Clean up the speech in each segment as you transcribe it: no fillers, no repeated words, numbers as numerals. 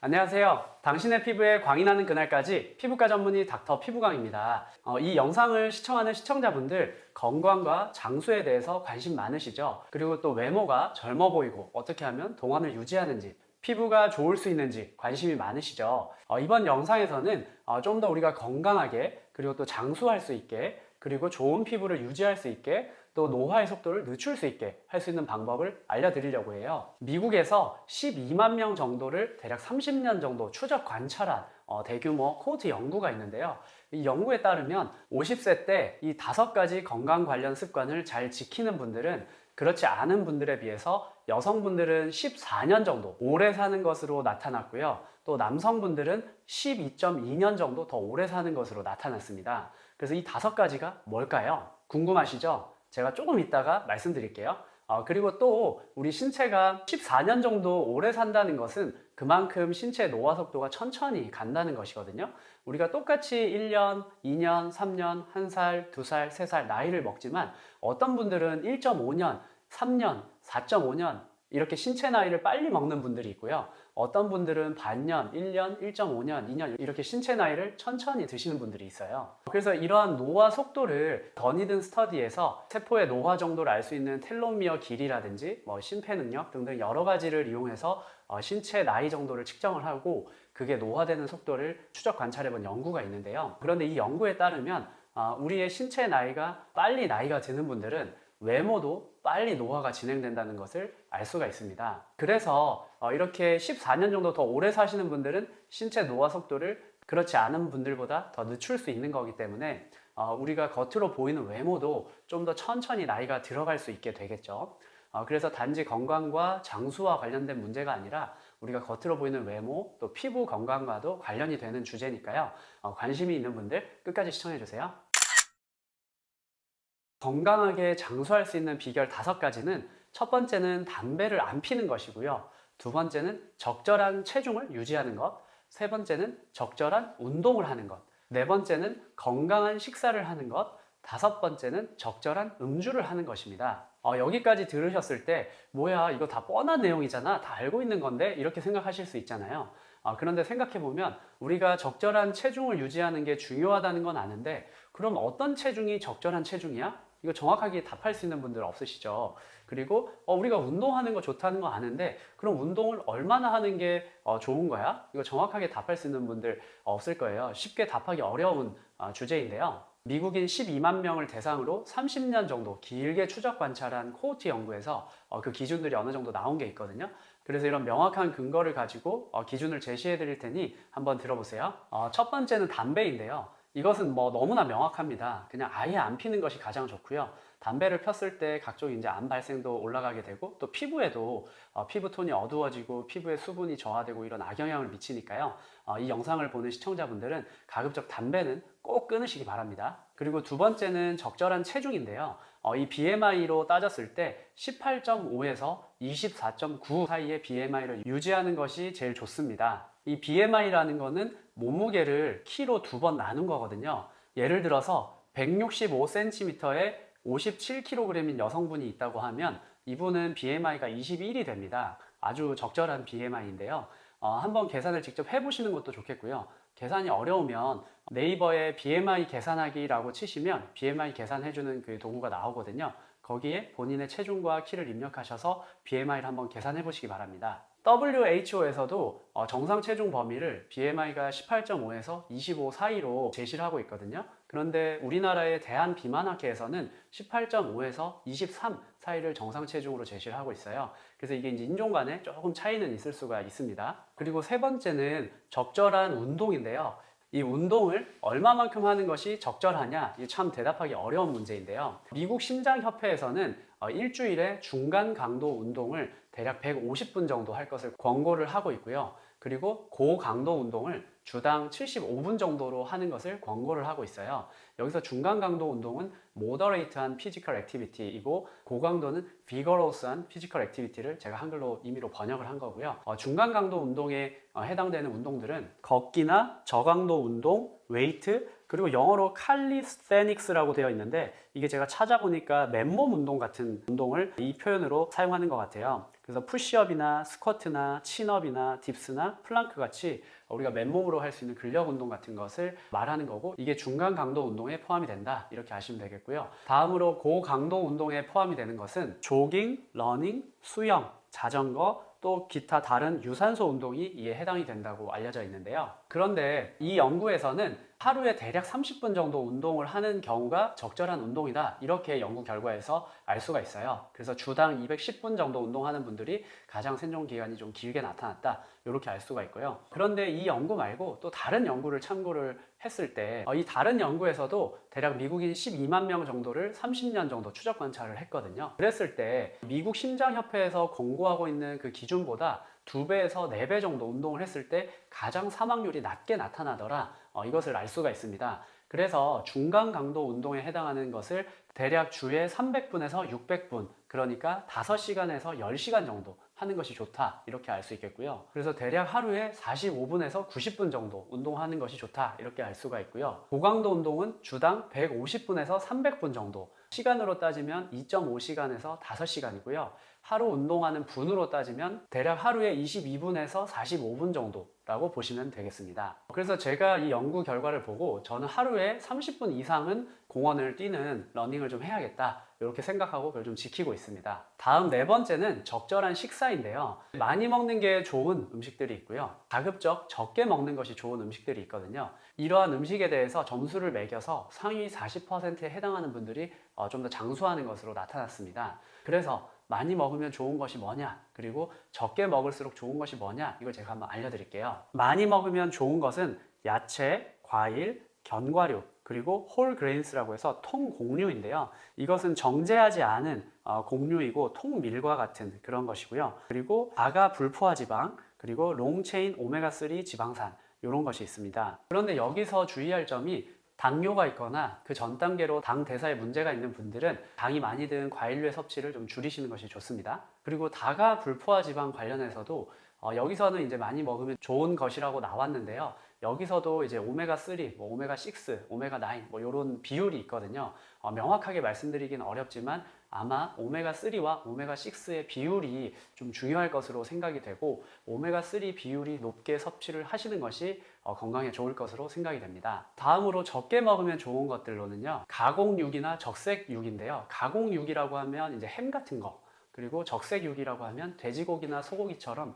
안녕하세요. 당신의 피부에 광이 나는 그날까지 피부과 전문의 닥터 피부광입니다. 이 영상을 시청하는 시청자분들 건강과 장수에 대해서 관심 많으시죠? 그리고 또 외모가 젊어 보이고 어떻게 하면 동안을 유지하는지 피부가 좋을 수 있는지 관심이 많으시죠? 이번 영상에서는 좀 더 우리가 건강하게 그리고 또 장수할 수 있게 그리고 좋은 피부를 유지할 수 있게 또 노화의 속도를 늦출 수 있게 할 수 있는 방법을 알려드리려고 해요. 미국에서 12만 명 정도를 대략 30년 정도 추적 관찰한 대규모 코호트 연구가 있는데요. 이 연구에 따르면 50세 때 이 5가지 건강 관련 습관을 잘 지키는 분들은 그렇지 않은 분들에 비해서 여성분들은 14년 정도 오래 사는 것으로 나타났고요. 또 남성분들은 12.2년 정도 더 오래 사는 것으로 나타났습니다. 그래서 이 5가지가 뭘까요? 궁금하시죠? 제가 조금 이따가 말씀드릴게요. 그리고 또 우리 신체가 14년 정도 오래 산다는 것은 그만큼 신체 노화 속도가 천천히 간다는 것이거든요. 우리가 똑같이 1년, 2년, 3년, 1살, 2살, 3살 나이를 먹지만 어떤 분들은 1.5년, 3년, 4.5년 이렇게 신체 나이를 빨리 먹는 분들이 있고요. 어떤 분들은 반년, 1년, 1.5년, 2년 이렇게 신체 나이를 천천히 드시는 분들이 있어요. 그래서 이러한 노화 속도를 더니든 스터디에서 세포의 노화 정도를 알 수 있는 텔로미어 길이라든지 심폐 능력 등등 여러 가지를 이용해서 신체 나이 정도를 측정을 하고 그게 노화되는 속도를 추적 관찰해 본 연구가 있는데요. 그런데 이 연구에 따르면 우리의 신체 나이가 빨리 나이가 드는 분들은 외모도 빨리 노화가 진행된다는 것을 알 수가 있습니다. 그래서 이렇게 14년 정도 더 오래 사시는 분들은 신체 노화 속도를 그렇지 않은 분들보다 더 늦출 수 있는 거기 때문에 우리가 겉으로 보이는 외모도 좀 더 천천히 나이가 들어갈 수 있게 되겠죠. 그래서 단지 건강과 장수와 관련된 문제가 아니라 우리가 겉으로 보이는 외모 또 피부 건강과도 관련이 되는 주제니까요. 관심이 있는 분들 끝까지 시청해 주세요. 건강하게 장수할 수 있는 비결 5가지는 첫 번째는 담배를 안 피는 것이고요. 두 번째는 적절한 체중을 유지하는 것. 세 번째는 적절한 운동을 하는 것. 네 번째는 건강한 식사를 하는 것. 5번째는 적절한 음주를 하는 것입니다. 여기까지 들으셨을 때 뭐야 이거 다 뻔한 내용이잖아 다 알고 있는 건데 이렇게 생각하실 수 있잖아요. 그런데 생각해보면 우리가 적절한 체중을 유지하는 게 중요하다는 건 아는데 그럼 어떤 체중이 적절한 체중이야? 이거 정확하게 답할 수 있는 분들 없으시죠? 그리고 우리가 운동하는 거 좋다는 거 아는데 그럼 운동을 얼마나 하는 게 좋은 거야? 이거 정확하게 답할 수 있는 분들 없을 거예요. 쉽게 답하기 어려운 주제인데요. 미국인 12만 명을 대상으로 30년 정도 길게 추적 관찰한 코호트 연구에서 그 기준들이 어느 정도 나온 게 있거든요. 그래서 이런 명확한 근거를 가지고 기준을 제시해 드릴 테니 한번 들어보세요. 첫 번째는 담배인데요. 이것은 너무나 명확합니다. 그냥 아예 안 피는 것이 가장 좋고요. 담배를 폈을 때 각종 이제 암 발생도 올라가게 되고 또 피부에도 피부톤이 어두워지고 피부에 수분이 저하되고 이런 악영향을 미치니까요. 이 영상을 보는 시청자분들은 가급적 담배는 꼭 끊으시기 바랍니다. 그리고 두 번째는 적절한 체중인데요. 이 BMI로 따졌을 때 18.5에서 24.9 사이의 BMI를 유지하는 것이 제일 좋습니다. 이 BMI라는 거는 몸무게를 키로 2번 나눈 거거든요. 예를 들어서 165cm에 57kg인 여성분이 있다고 하면 이분은 BMI가 21이 됩니다. 아주 적절한 BMI인데요. 한번 계산을 직접 해보시는 것도 좋겠고요. 계산이 어려우면 네이버에 BMI 계산하기라고 치시면 BMI 계산해주는 그 도구가 나오거든요. 거기에 본인의 체중과 키를 입력하셔서 BMI를 한번 계산해 보시기 바랍니다. WHO에서도 정상 체중 범위를 BMI가 18.5에서 25 사이로 제시를 하고 있거든요. 그런데 우리나라의 대한비만학회에서는 18.5에서 23 사이를 정상 체중으로 제시를 하고 있어요. 그래서 이게 이제 인종 간에 조금 차이는 있을 수가 있습니다. 그리고 세 번째는 적절한 운동인데요. 이 운동을 얼마만큼 하는 것이 적절하냐? 이게 참 대답하기 어려운 문제인데요. 미국 심장협회에서는 일주일에 중간 강도 운동을 대략 150분 정도 할 것을 권고를 하고 있고요. 그리고 고강도 운동을 주당 75분 정도로 하는 것을 권고를 하고 있어요. 여기서 중간 강도 운동은 moderate한 physical activity이고 고강도는 vigorous한 physical activity를 제가 한글로 임의로 번역을 한 거고요. 중간 강도 운동에 해당되는 운동들은 걷기나 저강도 운동, 웨이트, 그리고 영어로 칼리스테닉스라고 되어 있는데 이게 제가 찾아보니까 맨몸 운동 같은 운동을 이 표현으로 사용하는 것 같아요. 그래서 푸시업이나 스쿼트나 친업이나 딥스나 플랑크 같이 우리가 맨몸으로 할 수 있는 근력 운동 같은 것을 말하는 거고, 이게 중간 강도 운동에 포함이 된다 이렇게 아시면 되겠고요. 다음으로 고강도 운동에 포함이 되는 것은 조깅, 러닝, 수영, 자전거, 또 기타 다른 유산소 운동이 이에 해당이 된다고 알려져 있는데요. 그런데 이 연구에서는 하루에 대략 30분 정도 운동을 하는 경우가 적절한 운동이다 이렇게 연구 결과에서 알 수가 있어요. 그래서 주당 210분 정도 운동하는 분들이 가장 생존 기간이 좀 길게 나타났다 이렇게 알 수가 있고요. 그런데 이 연구 말고 또 다른 연구를 참고를 했을 때 이 다른 연구에서도 대략 미국인 12만 명 정도를 30년 정도 추적 관찰을 했거든요. 그랬을 때 미국 심장협회에서 권고하고 있는 그 기준보다 2배에서 4배 정도 운동을 했을 때 가장 사망률이 낮게 나타나더라, 이것을 알 수가 있습니다. 그래서 중간 강도 운동에 해당하는 것을 대략 주에 300분에서 600분, 그러니까 5시간에서 10시간 정도 하는 것이 좋다 이렇게 알 수 있겠고요. 그래서 대략 하루에 45분에서 90분 정도 운동하는 것이 좋다 이렇게 알 수가 있고요. 고강도 운동은 주당 150분에서 300분 정도, 시간으로 따지면 2.5시간에서 5시간이고요. 하루 운동하는 분으로 따지면 대략 하루에 22분에서 45분 정도라고 보시면 되겠습니다. 그래서 제가 이 연구 결과를 보고 저는 하루에 30분 이상은 공원을 뛰는 러닝을 좀 해야겠다 이렇게 생각하고 그걸 좀 지키고 있습니다. 다음 4번째는 적절한 식사인데요. 많이 먹는 게 좋은 음식들이 있고요. 가급적 적게 먹는 것이 좋은 음식들이 있거든요. 이러한 음식에 대해서 점수를 매겨서 상위 40%에 해당하는 분들이 좀 더 장수하는 것으로 나타났습니다. 그래서 많이 먹으면 좋은 것이 뭐냐, 그리고 적게 먹을수록 좋은 것이 뭐냐, 이걸 제가 한번 알려드릴게요. 많이 먹으면 좋은 것은 야채, 과일, 견과류, 그리고 홀그레인스라고 해서 통곡류인데요. 이것은 정제하지 않은 곡류이고 통밀과 같은 그런 것이고요. 그리고 아가 불포화 지방, 그리고 롱체인 오메가3 지방산, 이런 것이 있습니다. 그런데 여기서 주의할 점이, 당뇨가 있거나 그 전 단계로 당 대사에 문제가 있는 분들은 당이 많이 든 과일류의 섭취를 좀 줄이시는 것이 좋습니다. 그리고 다가 불포화 지방 관련해서도 여기서는 이제 많이 먹으면 좋은 것이라고 나왔는데요. 여기서도 이제 오메가3, 오메가6, 오메가9 이런 비율이 있거든요. 명확하게 말씀드리긴 어렵지만 아마 오메가3와 오메가6의 비율이 좀 중요할 것으로 생각이 되고, 오메가3 비율이 높게 섭취를 하시는 것이 건강에 좋을 것으로 생각이 됩니다. 다음으로 적게 먹으면 좋은 것들로는요, 가공육이나 적색육인데요. 가공육이라고 하면 이제 햄 같은 거, 그리고 적색육이라고 하면 돼지고기나 소고기처럼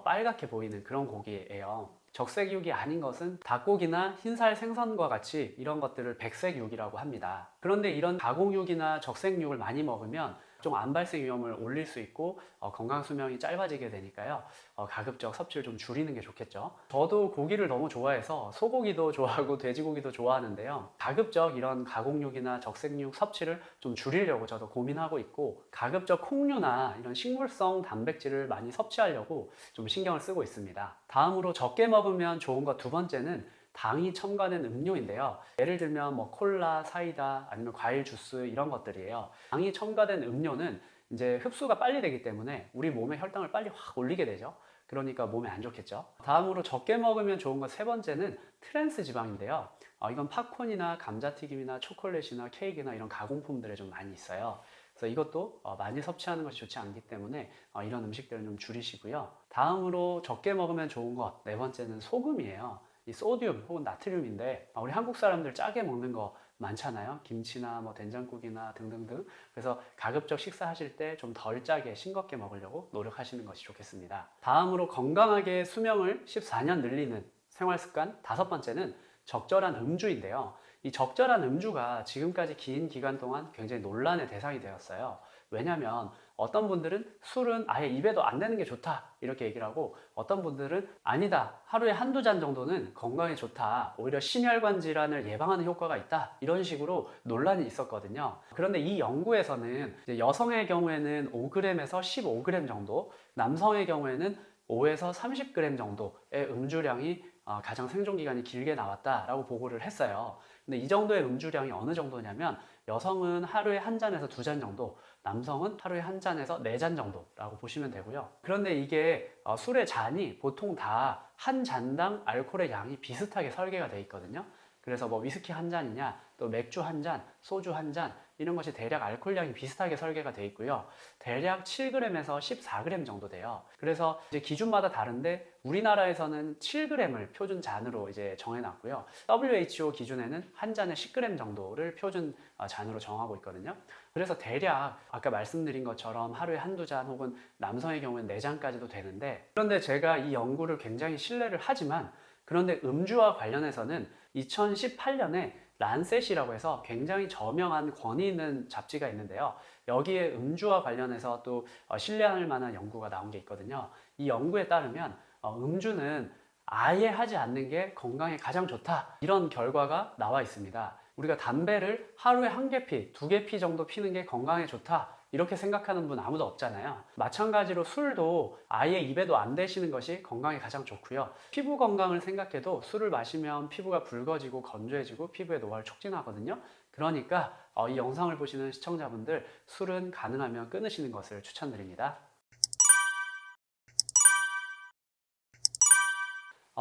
빨갛게 보이는 그런 고기예요. 적색육이 아닌 것은 닭고기나 흰살 생선과 같이 이런 것들을 백색육이라고 합니다. 그런데 이런 가공육이나 적색육을 많이 먹으면 좀 암 발생 위험을 올릴 수 있고 건강 수명이 짧아지게 되니까요. 가급적 섭취를 좀 줄이는 게 좋겠죠. 저도 고기를 너무 좋아해서 소고기도 좋아하고 돼지고기도 좋아하는데요. 가급적 이런 가공육이나 적색육 섭취를 좀 줄이려고 저도 고민하고 있고, 가급적 콩류나 이런 식물성 단백질을 많이 섭취하려고 좀 신경을 쓰고 있습니다. 다음으로 적게 먹으면 좋은 것 2번째는 당이 첨가된 음료인데요. 예를 들면 콜라, 사이다, 아니면 과일 주스 이런 것들이에요. 당이 첨가된 음료는 이제 흡수가 빨리 되기 때문에 우리 몸의 혈당을 빨리 확 올리게 되죠. 그러니까 몸에 안 좋겠죠. 다음으로 적게 먹으면 좋은 것 3번째는 트랜스 지방인데요. 이건 팝콘이나 감자튀김이나 초콜릿이나 케이크나 이런 가공품들에 좀 많이 있어요. 그래서 이것도 많이 섭취하는 것이 좋지 않기 때문에 이런 음식들은 좀 줄이시고요. 다음으로 적게 먹으면 좋은 것 4번째는 소금이에요. 이 소듐 혹은 나트륨인데, 우리 한국 사람들 짜게 먹는 거 많잖아요. 김치나 된장국이나 등등등. 그래서 가급적 식사하실 때 좀 덜 짜게 싱겁게 먹으려고 노력하시는 것이 좋겠습니다. 다음으로 건강하게 수명을 14년 늘리는 생활습관 5번째는 적절한 음주인데요. 이 적절한 음주가 지금까지 긴 기간 동안 굉장히 논란의 대상이 되었어요. 왜냐하면 어떤 분들은 술은 아예 입에도 안 대는 게 좋다 이렇게 얘기를 하고, 어떤 분들은 아니다, 하루에 한두 잔 정도는 건강에 좋다, 오히려 심혈관 질환을 예방하는 효과가 있다, 이런 식으로 논란이 있었거든요. 그런데 이 연구에서는 이제 여성의 경우에는 5g에서 15g 정도, 남성의 경우에는 5에서 30g 정도의 음주량이 가장 생존기간이 길게 나왔다라고 보고를 했어요. 근데 이 정도의 음주량이 어느 정도냐면, 여성은 하루에 한 잔에서 2잔 정도, 남성은 하루에 한 잔에서 4잔 정도라고 보시면 되고요. 그런데 이게 술의 잔이 보통 다 한 잔당 알코올의 양이 비슷하게 설계가 되어 있거든요. 그래서 뭐 위스키 한 잔이냐, 또 맥주 한 잔, 소주 한 잔, 이런 것이 대략 알코올량이 비슷하게 설계가 되어 있고요. 대략 7g에서 14g 정도 돼요. 그래서 이제 기준마다 다른데 우리나라에서는 7g을 표준 잔으로 이제 정해놨고요. WHO 기준에는 한 잔에 10g 정도를 표준 잔으로 정하고 있거든요. 그래서 대략 아까 말씀드린 것처럼 하루에 한두 잔 혹은 남성의 경우는 4잔까지도 되는데, 그런데 제가 이 연구를 굉장히 신뢰를 하지만, 그런데 음주와 관련해서는 2018년에 란셋이라고 해서 굉장히 저명한 권위 있는 잡지가 있는데요. 여기에 음주와 관련해서 또 신뢰할 만한 연구가 나온 게 있거든요. 이 연구에 따르면 음주는 아예 하지 않는 게 건강에 가장 좋다, 이런 결과가 나와 있습니다. 우리가 담배를 하루에 1개 피, 2개 피 정도 피는 게 건강에 좋다, 이렇게 생각하는 분 아무도 없잖아요. 마찬가지로 술도 아예 입에도 안 대시는 것이 건강에 가장 좋고요. 피부 건강을 생각해도 술을 마시면 피부가 붉어지고 건조해지고 피부의 노화를 촉진하거든요. 그러니까 이 영상을 보시는 시청자분들, 술은 가능하면 끊으시는 것을 추천드립니다.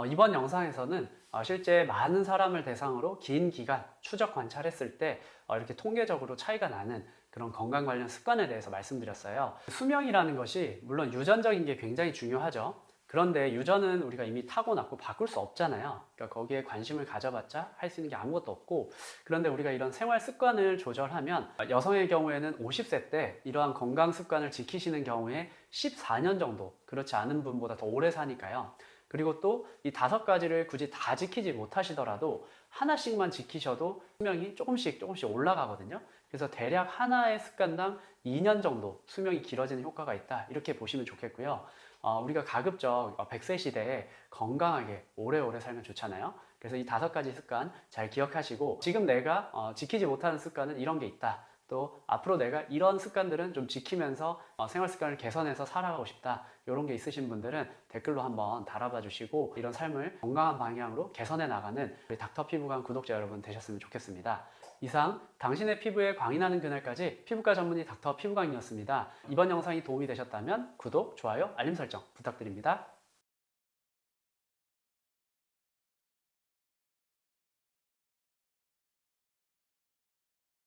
이번 영상에서는 실제 많은 사람을 대상으로 긴 기간 추적 관찰했을 때 이렇게 통계적으로 차이가 나는 그런 건강 관련 습관에 대해서 말씀드렸어요. 수명이라는 것이 물론 유전적인 게 굉장히 중요하죠. 그런데 유전은 우리가 이미 타고났고 바꿀 수 없잖아요. 그러니까 거기에 관심을 가져봤자 할 수 있는 게 아무것도 없고, 그런데 우리가 이런 생활 습관을 조절하면 여성의 경우에는 50세 때 이러한 건강 습관을 지키시는 경우에 14년 정도, 그렇지 않은 분보다 더 오래 사니까요. 그리고 또 이 5가지를 굳이 다 지키지 못하시더라도 하나씩만 지키셔도 수명이 조금씩 올라가거든요. 그래서 대략 하나의 습관당 2년 정도 수명이 길어지는 효과가 있다, 이렇게 보시면 좋겠고요. 우리가 가급적 100세 시대에 건강하게 오래오래 살면 좋잖아요. 그래서 이 5가지 습관 잘 기억하시고, 지금 내가 지키지 못하는 습관은 이런 게 있다, 또 앞으로 내가 이런 습관들은 좀 지키면서 생활 습관을 개선해서 살아가고 싶다, 이런 게 있으신 분들은 댓글로 한번 달아봐 주시고, 이런 삶을 건강한 방향으로 개선해 나가는 우리 닥터 피부관 구독자 여러분 되셨으면 좋겠습니다. 이상 당신의 피부에 광이 나는 그날까지 피부과 전문의 닥터 피부관이었습니다. 이번 영상이 도움이 되셨다면 구독, 좋아요, 알림 설정 부탁드립니다.